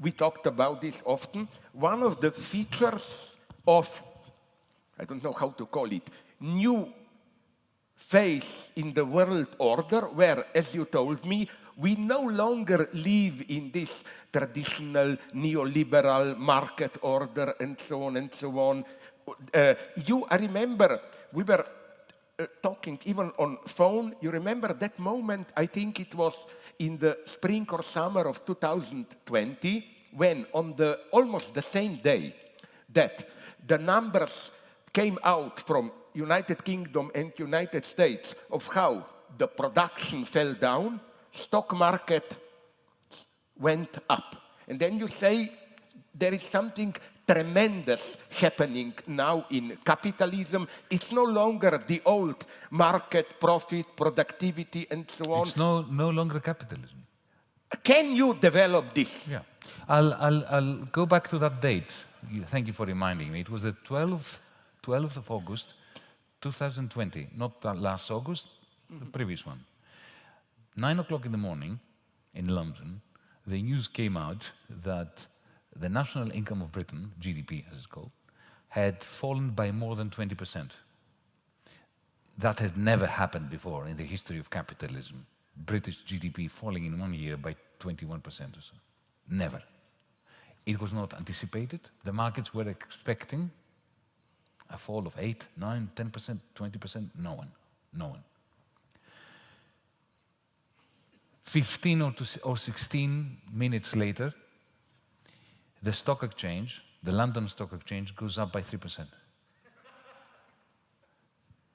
we talked about this often, one of the features of, I don't know how to call it, new phase in the world order where, as you told me, we no longer live in this traditional neoliberal market order and so on and so on. I remember we were talking even on phone. You remember that moment, I think it was in the spring or summer of 2020, when on the almost the same day that the numbers came out from United Kingdom and United States of how the production fell down, stock market went up. And then you say there is something tremendous happening now in capitalism. It's no longer the old market, profit, productivity, and so on. It's no longer capitalism. Can you develop this? Yeah. I'll go back to that date. Thank you for reminding me. It was the 12th of August, 2020, not last August, the previous one. 9 o'clock in the morning in London, the news came out that the national income of Britain, GDP as it's called, had fallen by more than 20%. That had never happened before in the history of capitalism. British GDP falling in 1 year by 21% or so. Never. It was not anticipated. The markets were expecting a fall of 8, 9, 10%, 20%. No one. 15 or 16 minutes later, the stock exchange, the London Stock Exchange, goes up by 3%.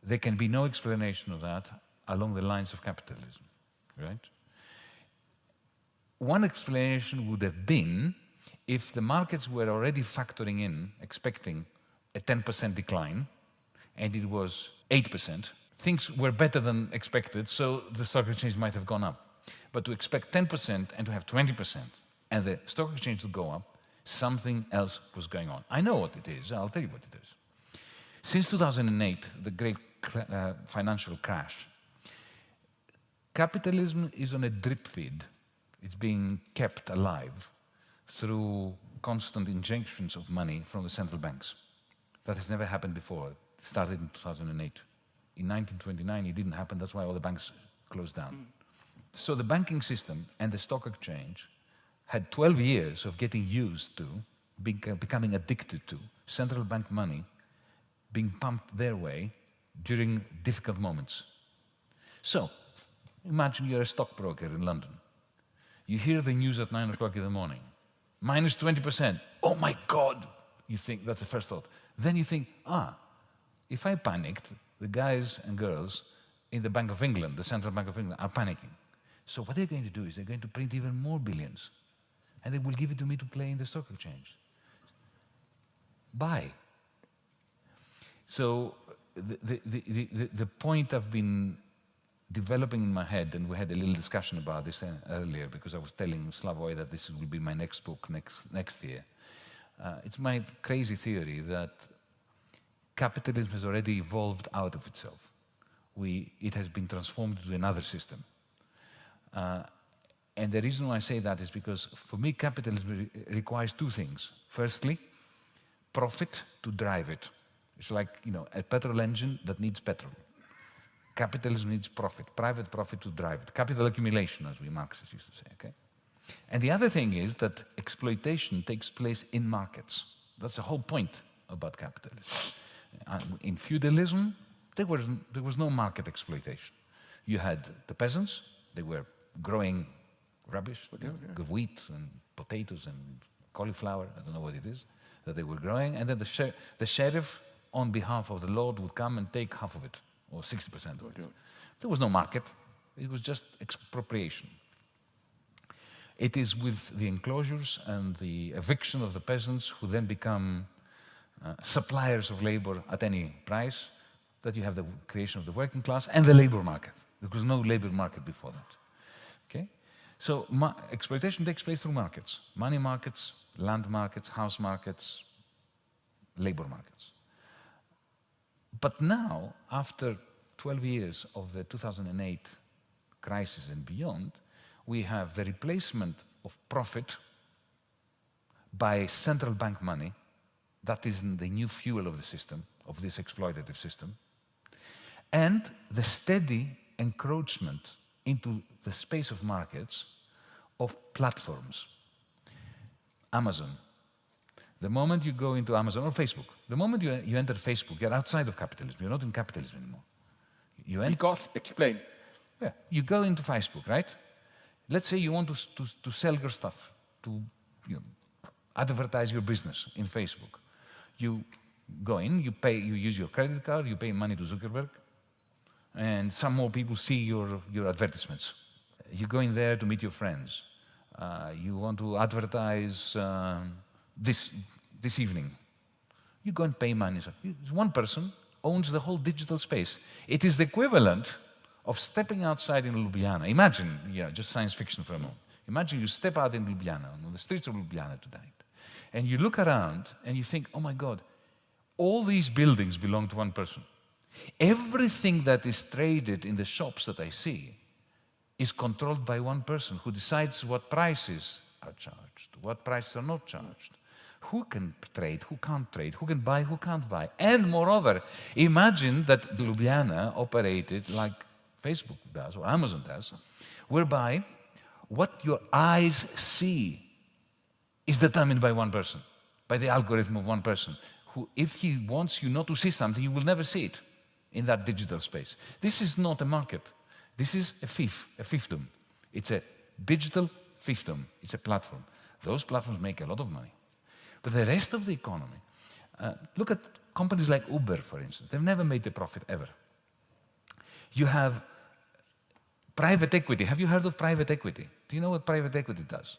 There can be no explanation of that along the lines of capitalism, right? One explanation would have been if the markets were already factoring in, expecting a 10% decline, and it was 8%, things were better than expected, so the stock exchange might have gone up. But to expect 10% and to have 20% and the stock exchange to go up, something else was going on. I know what it is. I'll tell you what it is. Since 2008, the great financial crash, capitalism is on a drip feed. It's being kept alive through constant injections of money from the central banks. That has never happened before. It started in 2008. In 1929, it didn't happen. That's why all the banks closed down. So the banking system and the stock exchange had 12 years of getting used to, becoming addicted to, central bank money being pumped their way during difficult moments. So, imagine you're a stockbroker in London. You hear the news at 9 o'clock in the morning. Minus 20%. Oh my God! You think, that's the first thought. Then you think, if I panicked, the guys and girls in the Bank of England, the Central Bank of England, are panicking. So what they're going to do is they're going to print even more billions. And they will give it to me to play in the stock exchange. Buy. So the point I've been developing in my head, and we had a little discussion about this earlier because I was telling Slavoj that this will be my next book next year. It's my crazy theory that capitalism has already evolved out of itself. It has been transformed into another system. And the reason why I say that is because, for me, capitalism requires two things. Firstly, profit to drive it. It's like, a petrol engine that needs petrol. Capitalism needs profit, private profit to drive it. Capital accumulation, as we Marxists used to say, okay? And the other thing is that exploitation takes place in markets. That's the whole point about capitalism. In feudalism, there was no market exploitation. You had the peasants, they were growing rubbish, wheat and potatoes and cauliflower, I don't know what it is, that they were growing, and then the sheriff, on behalf of the Lord, would come and take half of it, or 60% of it. There was no market, it was just expropriation. It is with the enclosures and the eviction of the peasants, who then become suppliers of labor at any price, that you have the creation of the working class and the labor market. There was no labor market before that. Okay? So exploitation takes place through markets. Money markets, land markets, house markets, labor markets. But now, after 12 years of the 2008 crisis and beyond, we have the replacement of profit by central bank money. That is the new fuel of the system, of this exploitative system. And the steady encroachment into the space of markets of platforms. Amazon. The moment you go into Amazon or Facebook, the moment you enter Facebook, you're outside of capitalism. You're not in capitalism anymore. Because, explain. Yeah, you go into Facebook, right? Let's say you want to sell your stuff, to advertise your business in Facebook. You go in, you use your credit card, you pay money to Zuckerberg, and some more people see your advertisements. You go in there to meet your friends. You want to advertise this evening. You go and pay money. One person owns the whole digital space. It is the equivalent of stepping outside in Ljubljana. Imagine, just science fiction for a moment. Imagine you step out in Ljubljana, on the streets of Ljubljana tonight, and you look around and you think, oh my God, all these buildings belong to one person. Everything that is traded in the shops that I see is controlled by one person who decides what prices are charged, what prices are not charged, who can trade, who can't trade, who can buy, who can't buy. And moreover, imagine that Ljubljana operated like Facebook does or Amazon does, whereby what your eyes see is determined by one person, by the algorithm of one person, who, if he wants you not to see something, you will never see it in that digital space. This is not a market. This is a fiefdom. It's a digital fiefdom. It's a platform. Those platforms make a lot of money. But the rest of the economy, look at companies like Uber, for instance. They've never made a profit, ever. You have private equity. Have you heard of private equity? Do you know what private equity does?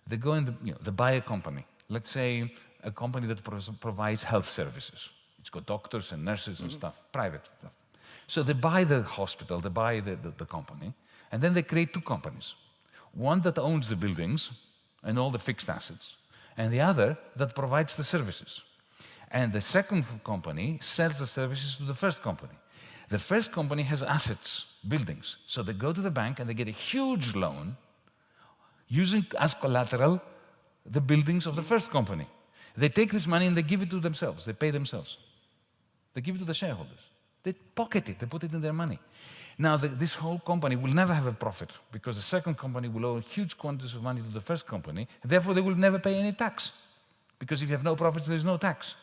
They go and they buy a company. Let's say a company that provides health services. It's got doctors and nurses and stuff, private stuff. So they buy the hospital, they buy the company, and then they create two companies. One that owns the buildings and all the fixed assets, and the other that provides the services. And the second company sells the services to the first company. The first company has assets, buildings. So they go to the bank and they get a huge loan using as collateral the buildings of the first company. They take this money and they give it to themselves. They pay themselves. They give it to the shareholders. They pocket it. They put it in their money. Now, this whole company will never have a profit because the second company will owe huge quantities of money to the first company, and therefore they will never pay any tax. Because if you have no profits, there is no tax.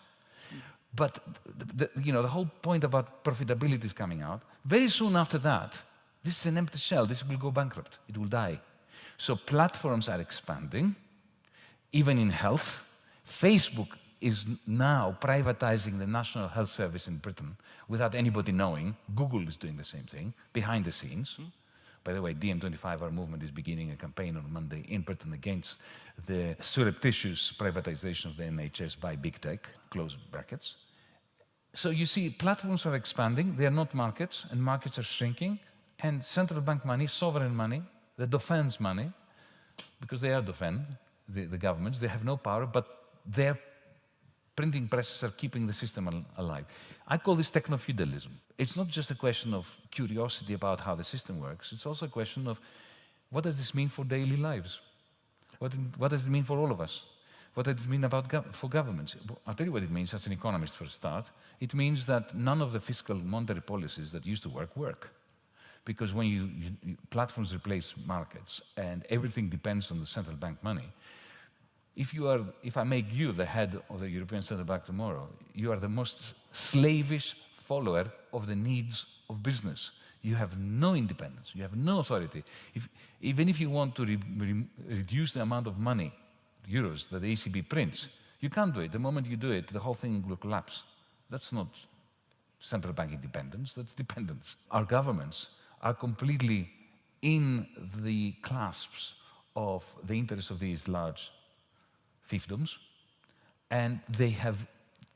But the whole point about profitability is coming out. Very soon after that, this is an empty shell. This will go bankrupt. It will die. So platforms are expanding, even in health. Facebook is now privatizing the National Health Service in Britain without anybody knowing. Google is doing the same thing, behind the scenes. By the way, DiEM25, our movement, is beginning a campaign on Monday in Britain against the surreptitious privatization of the NHS by big tech, close brackets. So you see, platforms are expanding, they are not markets, and markets are shrinking, and central bank money, sovereign money, the defense money, because they are the governments, they have no power, but their printing presses are keeping the system alive. I call this techno-feudalism. It's not just a question of curiosity about how the system works, it's also a question of what does this mean for daily lives? What does it mean for all of us? What does it mean for governments? I'll tell you what it means as an economist for a start. It means that none of the fiscal monetary policies that used to work. Because when platforms replace markets and everything depends on the central bank money, if I make you the head of the European Central Bank tomorrow, you are the most slavish follower of the needs of business. You have no independence. You have no authority. Even if you want to reduce the amount of money, euros, that the ECB prints, you can't do it. The moment you do it, the whole thing will collapse. That's not central bank independence, that's dependence. Our governments are completely in the clasps of the interests of these large fiefdoms, and they have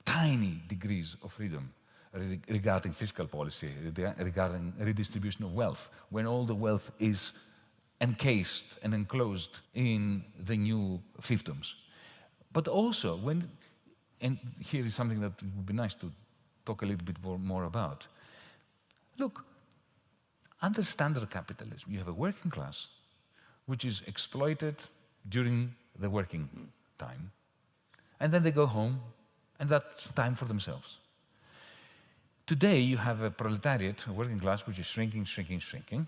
tiny degrees of freedom regarding fiscal policy, regarding redistribution of wealth, when all the wealth is encased and enclosed in the new fiefdoms. But also, and here is something that would be nice to talk a little bit more about. Look, under standard capitalism, you have a working class which is exploited during the working time, and then they go home, and that's time for themselves. Today, you have a proletariat, a working class, which is shrinking, shrinking, shrinking.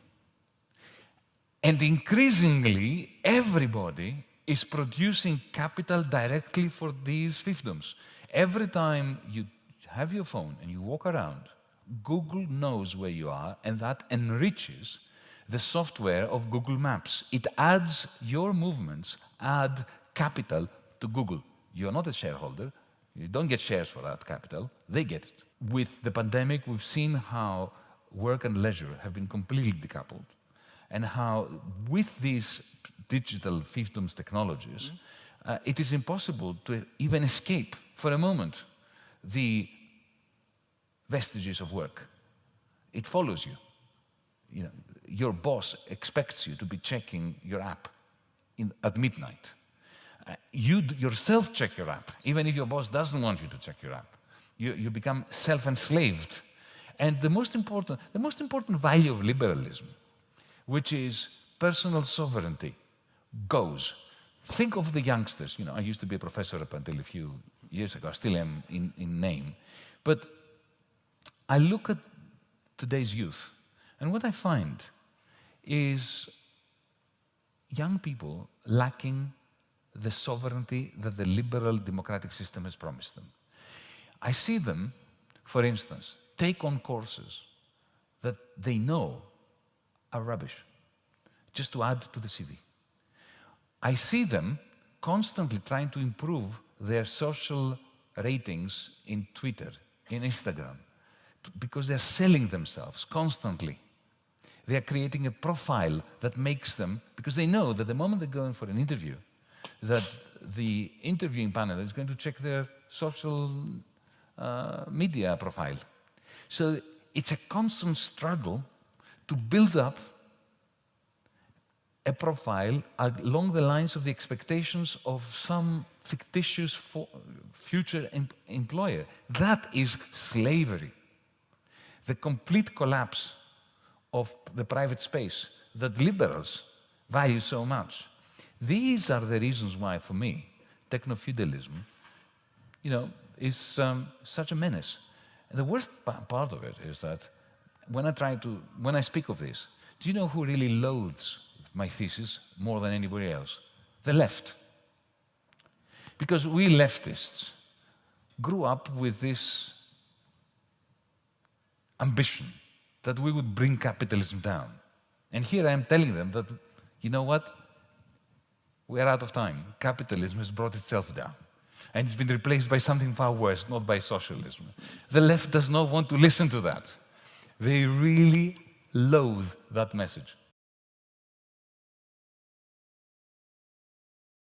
And increasingly, everybody is producing capital directly for these fiefdoms. Every time you have your phone and you walk around, Google knows where you are, and that enriches the software of Google Maps. It adds your movements, add capital to Google. You're not a shareholder. You don't get shares for that capital. They get it. With the pandemic, we've seen how work and leisure have been completely decoupled, and how with these digital fiefdoms technologies, it is impossible to even escape for a moment the vestiges of work. It follows you. You know, your boss expects you to be checking your app at midnight. You yourself check your app, even if your boss doesn't want you to check your app. You become self-enslaved. And the most important value of liberalism, which is personal sovereignty, goes. Think of the youngsters. You know, I used to be a professor up until a few years ago. I still am in name. But I look at today's youth, and what I find is young people lacking the sovereignty that the liberal democratic system has promised them. I see them, for instance, take on courses that they know are rubbish, just to add to the CV. I see them constantly trying to improve their social ratings in Twitter, in Instagram, because they're selling themselves constantly. They are creating a profile that makes them, because they know that the moment they go in for an interview, that the interviewing panel is going to check their social media profile. So it's a constant struggle to build up a profile along the lines of the expectations of some fictitious future employer. That is slavery. The complete collapse of the private space that liberals value so much. These are the reasons why, for me, techno-feudalism, you know, is such a menace. And the worst part of it is that when I speak of this, do you know who really loathes my thesis more than anybody else? The left. Because we leftists grew up with this ambition that we would bring capitalism down. And here I am telling them that, you know what? We are out of time. Capitalism has brought itself down. And it's been replaced by something far worse, not by socialism. The left does not want to listen to that. They really loathe that message.